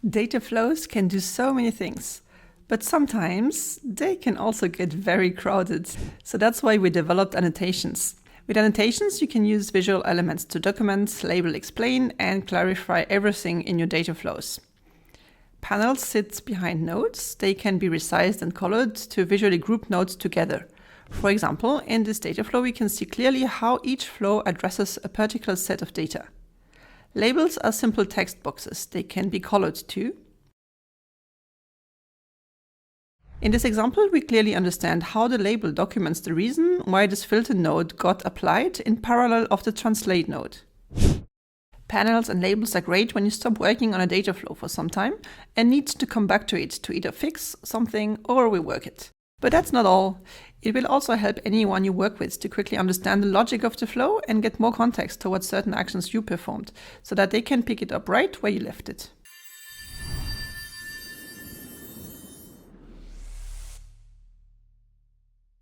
Data flows can do so many things, but sometimes they can also get very crowded. So that's why we developed annotations. With annotations, you can use visual elements to document, label, explain, and clarify everything in your data flows. Panels sit behind nodes. They can be resized and colored to visually group nodes together. For example, in this data flow, we can see clearly how each flow addresses a particular set of data. Labels are simple text boxes. They can be colored too. In this example, we clearly understand how the label documents the reason why this filter node got applied in parallel of the translate node. Panels and labels are great when you stop working on a data flow for some time and need to come back to it to either fix something or rework it. But that's not all. It will also help anyone you work with to quickly understand the logic of the flow and get more context towards certain actions you performed, so that they can pick it up right where you left it.